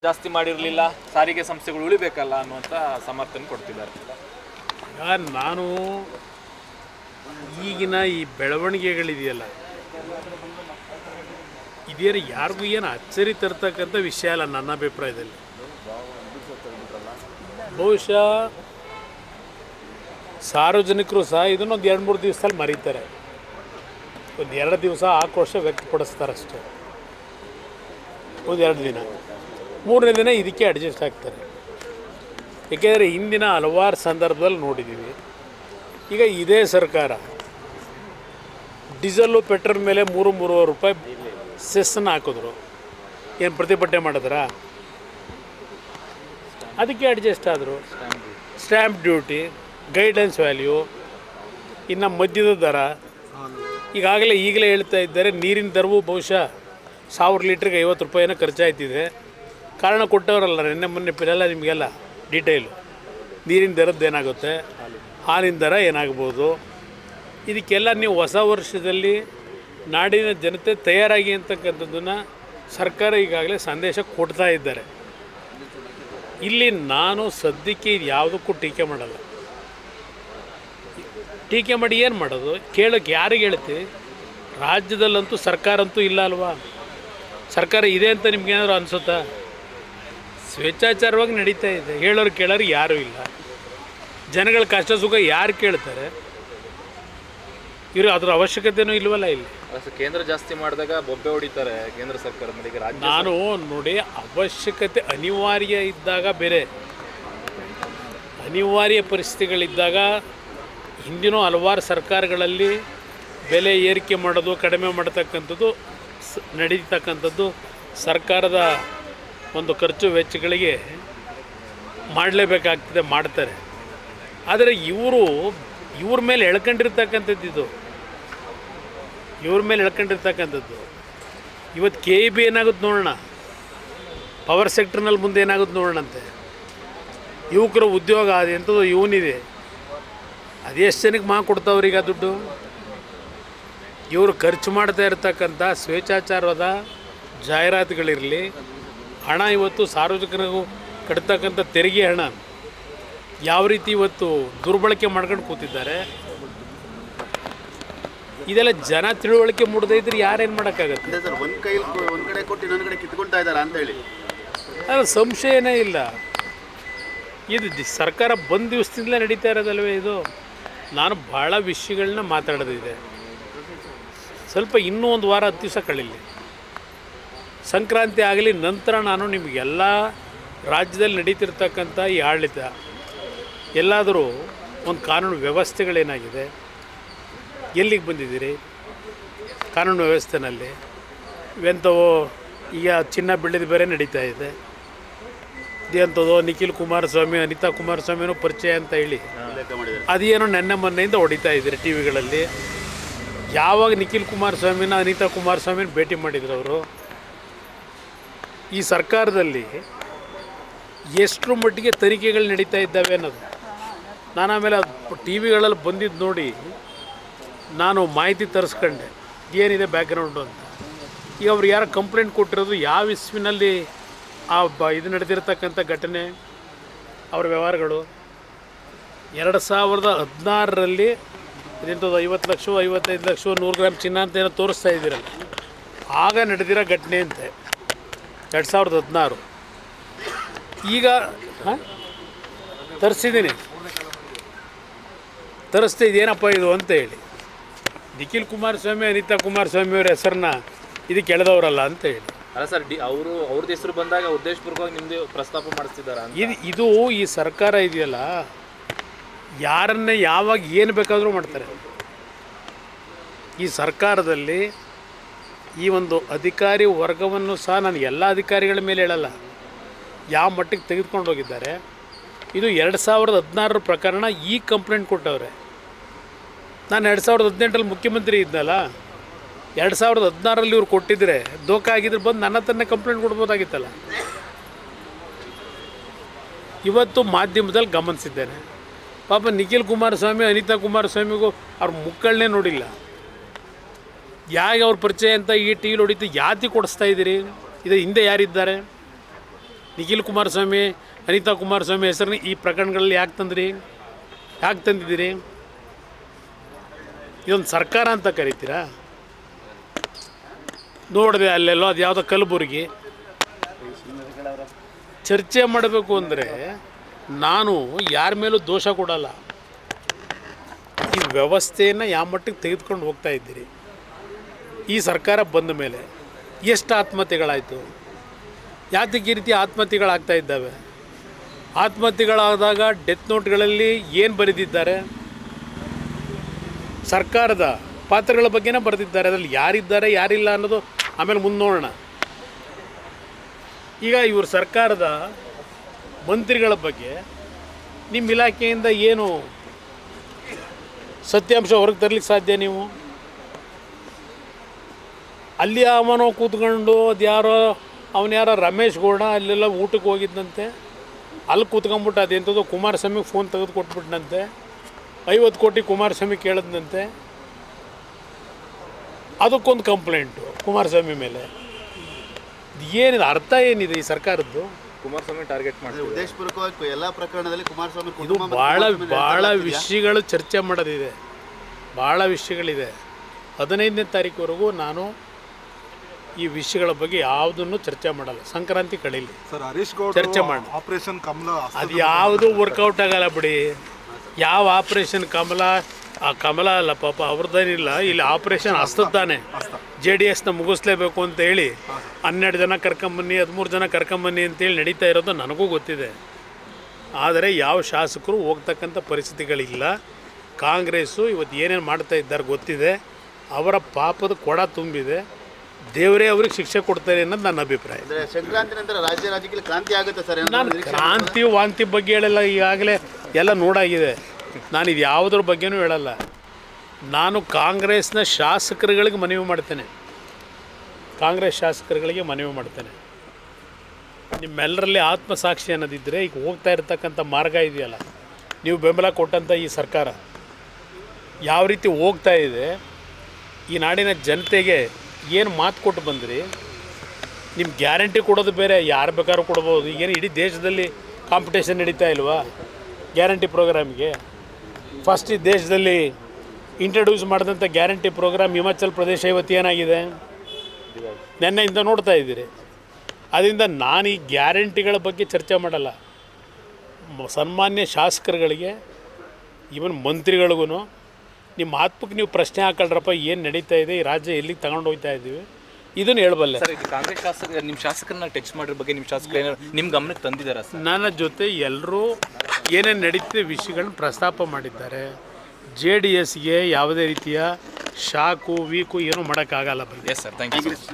ಜಾಸ್ತಿ ಮಾಡಿರಲಿಲ್ಲ, ಸಾರಿಗೆ ಸಂಸ್ಥೆಗಳು ಉಳಿಬೇಕಲ್ಲ ಅನ್ನುವಂಥ ಸಮರ್ಥನೆ ಕೊಡ್ತಿದ್ದಾರೆ. ನಾನು ಈಗಿನ ಈ ಬೆಳವಣಿಗೆಗಳಿದೆಯಲ್ಲ, ಇದೇನು ಯಾರಿಗೂ ಏನು ಅಚ್ಚರಿ ತರ್ತಕ್ಕಂಥ ವಿಷಯ ಅಲ್ಲ ನನ್ನ ಅಭಿಪ್ರಾಯದಲ್ಲಿ. ಬಹುಶಃ ಸಾರ್ವಜನಿಕರು ಸಹ ಇದನ್ನೊಂದು 2-3 ದಿವಸದಲ್ಲಿ ಮರೀತಾರೆ. ಒಂದು 2 ದಿವಸ ಆಕ್ರೋಶ ವ್ಯಕ್ತಪಡಿಸ್ತಾರೆ ಅಷ್ಟೇ, ಒಂದು 2 ದಿನ, 3ನೇ ದಿನ ಇದಕ್ಕೆ ಅಡ್ಜಸ್ಟ್ ಆಗ್ತಾರೆ. ಏಕೆಂದರೆ ಹಿಂದಿನ ಹಲವಾರು ಸಂದರ್ಭದಲ್ಲಿ ನೋಡಿದ್ದೀವಿ. ಈಗ ಇದೇ ಸರ್ಕಾರ ಡೀಸೆಲ್ಲು ಪೆಟ್ರೋಲ್ ಮೇಲೆ 3-3.5 ರೂಪಾಯಿ ಸೆಸ್ಸನ್ನು ಹಾಕಿದ್ರು. ಏನು ಪ್ರತಿಭಟನೆ ಮಾಡಿದ್ರ? ಅದಕ್ಕೆ ಅಡ್ಜಸ್ಟ್ ಆದರು. ಸ್ಟ್ಯಾಂಪ್ ಡ್ಯೂಟಿ, ಗೈಡೆನ್ಸ್ ವ್ಯಾಲ್ಯೂ, ಇನ್ನು ಮದ್ಯದ ದರ, ಈಗಲೇ ಹೇಳ್ತಾ ಇದ್ದಾರೆ ನೀರಿನ ದರವು ಬಹುಶಃ 1000 ಲೀಟ್ರಿಗೆ 50 ರೂಪಾಯಿನ ಖರ್ಚಾಯ್ತಿದೆ. ಕಾರಣ ಕೊಟ್ಟವರಲ್ಲ ಮೊನ್ನೆ ಎಲ್ಲ ನಿಮಗೆಲ್ಲ ಡೀಟೇಲು. ನೀರಿನ ದರದ್ದು ಏನಾಗುತ್ತೆ, ಹಾಲಿನ ದರ ಏನಾಗ್ಬೋದು, ಇದಕ್ಕೆಲ್ಲ ನೀವು ಹೊಸ ವರ್ಷದಲ್ಲಿ ನಾಡಿನ ಜನತೆ ತಯಾರಾಗಿ ಅಂತಕ್ಕಂಥದ್ದನ್ನು ಸರ್ಕಾರ ಈಗಾಗಲೇ ಸಂದೇಶ ಕೊಡ್ತಾ ಇದ್ದಾರೆ. ಇಲ್ಲಿ ನಾನು ಸದ್ಯಕ್ಕೆ ಇದು ಯಾವುದಕ್ಕೂ ಟೀಕೆ ಮಾಡಲ್ಲ. ಟೀಕೆ ಮಾಡಿ ಏನು ಮಾಡೋದು? ಕೇಳೋಕ್ಕೆ ಯಾರಿಗೆ ಹೇಳ್ತೀವಿ? ರಾಜ್ಯದಲ್ಲಂತೂ ಸರ್ಕಾರ ಅಂತೂ ಇಲ್ಲ ಅಲ್ವಾ? ಸರ್ಕಾರ ಇದೆ ಅಂತ ನಿಮ್ಗೇನಾದ್ರು ಅನಿಸುತ್ತಾ? ಸ್ವೇಚ್ಛಾಚಾರವಾಗಿ ನಡೀತಾ ಇದೆ. ಹೇಳೋರು ಕೇಳೋರು ಯಾರೂ ಇಲ್ಲ. ಜನಗಳ ಕಷ್ಟ ಸುಖ ಯಾರು ಕೇಳ್ತಾರೆ? ಇವರು ಅದರ ಅವಶ್ಯಕತೆಯೂ ಇಲ್ವಲ್ಲ. ಇಲ್ಲಿ ಕೇಂದ್ರ ಜಾಸ್ತಿ ಮಾಡಿದಾಗ ಬೊಬ್ಬೆ ಹೊಡಿತಾರೆ ಕೇಂದ್ರ ಸರ್ಕಾರದ ಮೇಲೆ. ನಾನು ನೋಡಿ, ಅವಶ್ಯಕತೆ ಅನಿವಾರ್ಯ ಇದ್ದಾಗ ಬೇರೆ, ಅನಿವಾರ್ಯ ಪರಿಸ್ಥಿತಿಗಳಿದ್ದಾಗ ಹಿಂದಿನ ಹಲವಾರು ಸರ್ಕಾರಗಳಲ್ಲಿ ಬೆಲೆ ಏರಿಕೆ ಮಾಡೋದು, ಕಡಿಮೆ ಮಾಡತಕ್ಕಂಥದ್ದು ನಡೀತಕ್ಕಂಥದ್ದು ಸರ್ಕಾರದ ಒಂದು ಖರ್ಚು ವೆಚ್ಚಗಳಿಗೆ ಮಾಡಲೇಬೇಕಾಗ್ತದೆ, ಮಾಡ್ತಾರೆ. ಆದರೆ ಇವ್ರ ಮೇಲೆ ಎಳ್ಕೊಂಡಿರ್ತಕ್ಕಂಥದ್ದು ಇವತ್ತು KEB ಏನಾಗುತ್ತೆ ನೋಡೋಣ, ಪವರ್ ಸೆಕ್ಟರ್ನಲ್ಲಿ ಮುಂದೆ ಏನಾಗುತ್ತೆ ನೋಡೋಣಂತೆ. ಯುವಕರ ಉದ್ಯೋಗ ಅದು ಎಂಥದ್ದು ಇವನಿದೆ, ಅದೆಷ್ಟು ಜನಕ್ಕೆ ಕೊಡ್ತಾವ್ರೀಗ ದುಡ್ಡು? ಇವರು ಖರ್ಚು ಮಾಡ್ತಾ ಇರ್ತಕ್ಕಂಥ ಸ್ವೇಚ್ಛಾಚಾರದ ಜಾಹೀರಾತುಗಳಿರಲಿ, ಹಣ ಇವತ್ತು ಸಾರ್ವಜನಿಕರಿಗೂ ಕಟ್ತಕ್ಕಂಥ ತೆರಿಗೆ ಹಣ ಯಾವ ರೀತಿ ಇವತ್ತು ದುರ್ಬಳಕೆ ಮಾಡ್ಕೊಂಡು ಕೂತಿದ್ದಾರೆ. ಇದೆಲ್ಲ ಜನ ತಿಳುವಳಿಕೆ ಮೂಡದೇ ಇದ್ರೆ ಯಾರೇನು ಮಾಡೋಕ್ಕಾಗತ್ತೆ? ಒಂದು ಕಡೆ ಕೊಟ್ಟು ಇನ್ನೊಂದು ಕಡೆ ಕಿತ್ಕೊಳ್ತಾ ಇದ್ದಾರೆ ಅಂತ ಹೇಳಿ ಅದು ಸಂಶಯನೇ ಇಲ್ಲ. ಇದು ಸರ್ಕಾರ ಬಂದ ದಿವಸದಿಂದಲೇ ನಡೀತಾ ಇರೋದಲ್ವೇ ಇದು? ನಾನು ಭಾಳ ವಿಷಯಗಳನ್ನ ಮಾತಾಡೋದಿದೆ. ಸ್ವಲ್ಪ ಇನ್ನೂ 1 ವಾರ 10 ದಿವಸ ಕಳೀಲಿ, ಸಂಕ್ರಾಂತಿ ಆಗಲಿ, ನಂತರ ನಾನು ನಿಮಗೆಲ್ಲ ರಾಜ್ಯದಲ್ಲಿ ನಡೀತಿರ್ತಕ್ಕಂಥ ಈ ಆಡಳಿತ ಎಲ್ಲಾದರೂ ಒಂದು ಕಾನೂನು ವ್ಯವಸ್ಥೆಗಳೇನಾಗಿದೆ, ಎಲ್ಲಿಗೆ ಬಂದಿದ್ದೀರಿ ಕಾನೂನು ವ್ಯವಸ್ಥೆನಲ್ಲಿ? ಇವೆಂಥವೋ ಈಗ ಚಿನ್ನ ಬೆಳ್ಳಿದ ಬೇರೆ ನಡೀತಾ ಇದೆ. ಇದಂಥದೋ ನಿಖಿಲ್ ಕುಮಾರಸ್ವಾಮಿ, ಅನಿತಾ ಕುಮಾರಸ್ವಾಮಿನೂ ಪರಿಚಯ ಅಂತ ಹೇಳಿ ಅದೇನೋ ಮೊನ್ನೆಯಿಂದ ಹೊಡಿತಾ ಇದ್ದೀರಿ ಟಿ ವಿಗಳಲ್ಲಿ. ಯಾವಾಗ ನಿಖಿಲ್ ಕುಮಾರಸ್ವಾಮಿನ, ಅನಿತಾ ಕುಮಾರಸ್ವಾಮಿನ ಭೇಟಿ ಮಾಡಿದ್ರು ಅವರು? ಈ ಸರ್ಕಾರದಲ್ಲಿ ಎಷ್ಟರ ಮಟ್ಟಿಗೆ ತನಿಖೆಗಳು ನಡೀತಾ ಇದ್ದಾವೆ ಅನ್ನೋದು ನಾನು ಆಮೇಲೆ ಟಿ ವಿಗಳಲ್ಲಿ ಬಂದಿದ್ದು ನೋಡಿ ನಾನು ಮಾಹಿತಿ ತರಿಸ್ಕೊಂಡೆ, ಏನಿದೆ ಬ್ಯಾಕ್ಗ್ರೌಂಡು ಅಂತ. ಈಗ ಅವ್ರು ಯಾರು ಕಂಪ್ಲೇಂಟ್ ಕೊಟ್ಟಿರೋದು, ಯಾವ ಇಸ್ವಿನಲ್ಲಿ ಇದು ನಡೆದಿರ್ತಕ್ಕಂಥ ಘಟನೆ, ಅವ್ರ ವ್ಯವಹಾರಗಳು 2016ರಲ್ಲಿ ಇದೆಂಥದ್ದು 50 ಲಕ್ಷ 55 ಲಕ್ಷ 100 ಗ್ರಾಮ್ ಚಿನ್ನ ಅಂತ ಏನೋ ತೋರಿಸ್ತಾ ಇದ್ದೀರಲ್ಲ, ಆಗ ನಡೆದಿರೋ ಘಟನೆ ಅಂತೆ 2016. ಈಗ ತರಿಸ್ತಾ ಇದೇನಪ್ಪ ಇದು ಅಂತ ಹೇಳಿ ನಿಖಿಲ್ ಕುಮಾರಸ್ವಾಮಿ, ಅನಿತಾ ಕುಮಾರಸ್ವಾಮಿ ಅವರ ಹೆಸರನ್ನ ಇದಕ್ಕೆ ಎಳೆದವರಲ್ಲ ಅಂತ ಹೇಳಿ. ಅಲ್ಲ ಸರ್, ಅವ್ರದ್ದು ಹೆಸರು ಬಂದಾಗ ಉದ್ದೇಶಪೂರ್ವಕವಾಗಿ ನಿಮ್ಮದು ಪ್ರಸ್ತಾಪ ಮಾಡಿಸ್ತಿದ್ದಾರೆ. ಇದು ಈ ಸರ್ಕಾರ ಇದೆಯಲ್ಲ, ಯಾರನ್ನೇ ಯಾವಾಗ ಏನು ಬೇಕಾದರೂ ಮಾಡ್ತಾರೆ. ಈ ಸರ್ಕಾರದಲ್ಲಿ ಈ ಒಂದು ಅಧಿಕಾರಿ ವರ್ಗವನ್ನು ಸಹ ನಾನು ಎಲ್ಲ ಅಧಿಕಾರಿಗಳ ಮೇಲೆ ಹೇಳಲ್ಲ, ಯಾವ ಮಟ್ಟಿಗೆ ತೆಗೆದುಕೊಂಡು ಹೋಗಿದ್ದಾರೆ. ಇದು 2016 ಪ್ರಕರಣ. ಈ ಕಂಪ್ಲೇಂಟ್ ಕೊಟ್ಟವ್ರೆ. ನಾನು 2018ರಲ್ಲಿ ಮುಖ್ಯಮಂತ್ರಿ ಇದ್ದಲ್ಲ, 2016ರಲ್ಲಿ ಇವ್ರು ಕೊಟ್ಟಿದ್ರೆ ದೋಖಾ ಆಗಿದ್ರೆ ಬಂದು ನನ್ನ ಹತ್ರನೇ ಕಂಪ್ಲೇಂಟ್ ಕೊಡ್ಬೋದಾಗಿತ್ತಲ್ಲ. ಇವತ್ತು ಮಾಧ್ಯಮದಲ್ಲಿ ಗಮನಿಸಿದ್ದೇನೆ, ಪಾಪ ನಿಖಿಲ್ ಕುಮಾರಸ್ವಾಮಿ, ಅನಿತಾ ಕುಮಾರಸ್ವಾಮಿಗೂ ಅವ್ರ ಮುಕ್ಕಳನ್ನೇ ನೋಡಿಲ್ಲ. ಯಾಕೆ ಅವ್ರ ಪರಿಚಯ ಅಂತ ಈ ಟಿ ವಿಲಿ ಹೊಡಿತು ಯಾತಿ ಕೊಡಿಸ್ತಾ ಇದ್ದೀರಿ? ಇದು ಹಿಂದೆ ಯಾರಿದ್ದಾರೆ? ನಿಖಿಲ್ ಕುಮಾರಸ್ವಾಮಿ, ಅನಿತಾ ಕುಮಾರಸ್ವಾಮಿ ಹೆಸರನ್ನ ಈ ಪ್ರಕರಣಗಳಲ್ಲಿ ಯಾಕೆ ತಂದಿದ್ದೀರಿ? ಇದೊಂದು ಸರ್ಕಾರ ಅಂತ ಕರಿತೀರಾ? ನೋಡಿದೆ ಅಲ್ಲೆಲ್ಲೋ ಅದು ಯಾವುದೋ ಕಲಬುರಗಿ ಚರ್ಚೆ ಮಾಡಬೇಕು ಅಂದರೆ ನಾನು ಯಾರ ಮೇಲೂ ದೋಷ ಕೊಡಲ್ಲ. ಈ ವ್ಯವಸ್ಥೆಯನ್ನು ಯಾವ ಮಟ್ಟಿಗೆ ತೆಗೆದುಕೊಂಡು ಹೋಗ್ತಾ ಇದ್ದೀರಿ? ಈ ಸರ್ಕಾರ ಬಂದ ಮೇಲೆ ಎಷ್ಟು ಆತ್ಮಹತ್ಯೆಗಳಾಯಿತು? ಯಾತಕ್ಕೆ ಈ ರೀತಿ ಆತ್ಮಹತ್ಯೆಗಳಾಗ್ತಾ ಇದ್ದಾವೆ? ಆತ್ಮಹತ್ಯೆಗಳಾದಾಗ ಡೆತ್ ನೋಟ್ಗಳಲ್ಲಿ ಏನು ಬರೆದಿದ್ದಾರೆ? ಸರ್ಕಾರದ ಪಾತ್ರಗಳ ಬಗ್ಗೆನೇ ಬರೆದಿದ್ದಾರೆ. ಅದರಲ್ಲಿ ಯಾರಿದ್ದಾರೆ ಯಾರಿಲ್ಲ ಅನ್ನೋದು ಆಮೇಲೆ ಮುಂದೆ ನೋಡೋಣ. ಈಗ ಇವರು ಸರ್ಕಾರದ ಮಂತ್ರಿಗಳ ಬಗ್ಗೆ ನಿಮ್ಮ ಇಲಾಖೆಯಿಂದ ಏನು ಸತ್ಯಾಂಶ ಹೊರಗೆ ತರಲಿಕ್ಕೆ ಸಾಧ್ಯ? ನೀವು ಅಲ್ಲಿ ಅವನೋ ಕೂತ್ಕೊಂಡು ಅದು ಯಾರೋ ರಮೇಶ್ ಗೌಡ ಅಲ್ಲೆಲ್ಲ ಊಟಕ್ಕೆ ಹೋಗಿದ್ದಂತೆ, ಅಲ್ಲಿ ಕೂತ್ಕೊಂಡ್ಬಿಟ್ಟು ಅದೆಂಥದ್ದು ಕುಮಾರಸ್ವಾಮಿಗೆ ಫೋನ್ ತೆಗೆದು ಕೊಟ್ಬಿಟ್ನಂತೆ, 50 ಕೋಟಿ ಕುಮಾರಸ್ವಾಮಿ ಕೇಳಿದ್ನಂತೆ. ಅದಕ್ಕೊಂದು ಕಂಪ್ಲೇಂಟು ಕುಮಾರಸ್ವಾಮಿ ಮೇಲೆ. ಏನಿದೆ ಅರ್ಥ ಏನಿದೆ ಈ ಸರ್ಕಾರದ್ದು? ಕುಮಾರಸ್ವಾಮಿ ಟಾರ್ಗೆಟ್ ಮಾಡಿ ಉದ್ದೇಶಪೂರ್ವಕವಾಗಿ ಎಲ್ಲ ಪ್ರಕರಣದಲ್ಲಿ ಕುಮಾರಸ್ವಾಮಿ ಇದು ಭಾಳ ವಿಷಯಗಳು ಚರ್ಚೆ ಮಾಡೋದಿದೆ, ಭಾಳ ವಿಷಯಗಳಿದೆ. 15ನೇ ತಾರೀಕುವರೆಗೂ ನಾನು ಈ ವಿಷಯಗಳ ಬಗ್ಗೆ ಯಾವುದನ್ನು ಚರ್ಚೆ ಮಾಡಲ್ಲ. ಸಂಕ್ರಾಂತಿ ಕಳೀಲಿ ಸರ್, ಹರೀಶ್ ಗೌಡ ಚರ್ಚೆ ಮಾಡಿ. ಆಪರೇಷನ್ ಕಮಲ ಅದು ಯಾವುದು ವರ್ಕೌಟ್ ಆಗಲ್ಲ ಬಿಡಿ. ಯಾವ ಆಪರೇಷನ್ ಕಮಲ? ಆ ಕಮಲ ಅಲ್ಲ ಪಾಪ, ಅವ್ರದ್ದೇನಿಲ್ಲ. ಇಲ್ಲಿ ಆಪರೇಷನ್ ಹಸ್ತದ್ದಾನೆ. JDSನ ಮುಗಿಸ್ಲೇಬೇಕು ಅಂತ ಹೇಳಿ 12 ಜನ ಕರ್ಕೊಂಬನ್ನಿ, 13 ಜನ ಕರ್ಕೊಂಬನ್ನಿ ಅಂತೇಳಿ ನಡೀತಾ ಇರೋದು ನನಗೂ ಗೊತ್ತಿದೆ. ಆದರೆ ಯಾವ ಶಾಸಕರು ಹೋಗ್ತಕ್ಕಂಥ ಪರಿಸ್ಥಿತಿಗಳಿಲ್ಲ. ಕಾಂಗ್ರೆಸ್ಸು ಇವತ್ತು ಏನೇನು ಮಾಡ್ತಾ ಇದ್ದಾರೆ ಗೊತ್ತಿದೆ. ಅವರ ಪಾಪದ ಕೊಡ ತುಂಬಿದೆ. ದೇವರೇ ಅವ್ರಿಗೆ ಶಿಕ್ಷೆ ಕೊಡ್ತಾರೆ ಅನ್ನೋದು ನನ್ನ ಅಭಿಪ್ರಾಯ. ಸಂಕ್ರಾಂತಿ ನಂತರ ರಾಜ್ಯ ರಾಜಕೀಯ ಕ್ರಾಂತಿ ಆಗುತ್ತೆ ಸರ್? ನಾನು ಕ್ರಾಂತಿ ವಾಂತಿ ಬಗ್ಗೆ ಹೇಳಲ್ಲ. ಈಗಾಗಲೇ ಎಲ್ಲ ನೋಡಾಗಿದೆ. ನಾನು ಇದು ಯಾವುದ್ರ ಬಗ್ಗೆನೂ ಹೇಳಲ್ಲ. ನಾನು ಕಾಂಗ್ರೆಸ್ನ ಶಾಸಕರುಗಳಿಗೆ ಮನವಿ ಮಾಡ್ತೇನೆ. ನಿಮ್ಮೆಲ್ಲರಲ್ಲಿ ಆತ್ಮಸಾಕ್ಷಿ ಅನ್ನೋದಿದ್ದರೆ ಈಗ ಹೋಗ್ತಾ ಇರ್ತಕ್ಕಂಥ ಮಾರ್ಗ ಇದೆಯಲ್ಲ, ನೀವು ಬೆಂಬಲ ಕೊಟ್ಟಂಥ ಈ ಸರ್ಕಾರ ಯಾವ ರೀತಿ ಹೋಗ್ತಾ ಇದೆ, ಈ ನಾಡಿನ ಜನತೆಗೆ ಏನು ಮಾತು ಕೊಟ್ಟು ಬಂದ್ರಿ? ನಿಮ್ಮ ಗ್ಯಾರಂಟಿ ಕೊಡೋದು ಬೇರೆ, ಯಾರು ಬೇಕಾದ್ರೂ ಕೊಡ್ಬೋದು. ಏನು ಇಡೀ ದೇಶದಲ್ಲಿ ಕಾಂಪಿಟೇಷನ್ ನಡೀತಾ ಇಲ್ವಾ ಗ್ಯಾರಂಟಿ ಪ್ರೋಗ್ರಾಮ್ಗೆ? ಫಸ್ಟ್ ಈ ದೇಶದಲ್ಲಿ ಇಂಟ್ರಡ್ಯೂಸ್ ಮಾಡಿದಂಥ ಗ್ಯಾರಂಟಿ ಪ್ರೋಗ್ರಾಮ್ ಹಿಮಾಚಲ್ ಪ್ರದೇಶ ಇವತ್ತು ಏನಾಗಿದೆ ನೆನ್ನೆಯಿಂದ ನೋಡ್ತಾ ಇದ್ದೀರಿ. ಅದರಿಂದ ನಾನು ಈ ಗ್ಯಾರಂಟಿಗಳ ಬಗ್ಗೆ ಚರ್ಚೆ ಮಾಡಲ್ಲ. ಸನ್ಮಾನ್ಯ ಶಾಸಕರುಗಳಿಗೆ, ಈವನ್ ಮಂತ್ರಿಗಳಿಗೂ ನಿಮ್ಮ ಆತ್ಮಕ್ಕೆ ನೀವು ಪ್ರಶ್ನೆ ಹಾಕೊಳ್ರಪ್ಪ, ಏನು ನಡೀತಾ ಇದೆ, ಈ ರಾಜ್ಯ ಎಲ್ಲಿಗೆ ತಗೊಂಡು ಹೋಗ್ತಾ ಇದ್ದೀವಿ, ಇದನ್ನು ಹೇಳಬಲ್ಲೆ. ಸರ್, ಈಗ ಕಾಂಗ್ರೆಸ್ ಶಾಸಕರು ನಿಮ್ಮ ಶಾಸಕರನ್ನ ಟೆಕ್ಸ್ಟ್ ಮಾಡಿರೋ ಬಗ್ಗೆ ನಿಮ್ಮ ಶಾಸಕರು ಏನಾದ್ರು ನಿಮ್ಮ ಗಮನಕ್ಕೆ ತಂದಿದ್ದಾರಾ ಸರ್? ನನ್ನ ಜೊತೆ ಎಲ್ಲರೂ ಏನೇನು ನಡೀತಿದೆ ವಿಷಯಗಳನ್ನ ಪ್ರಸ್ತಾಪ ಮಾಡಿದ್ದಾರೆ. JDSಗೆ ಯಾವುದೇ ರೀತಿಯ ಶಾಕು ವೀಕು ಏನೂ ಮಾಡೋಕ್ಕಾಗಲ್ಲ. Yes sir, thank you.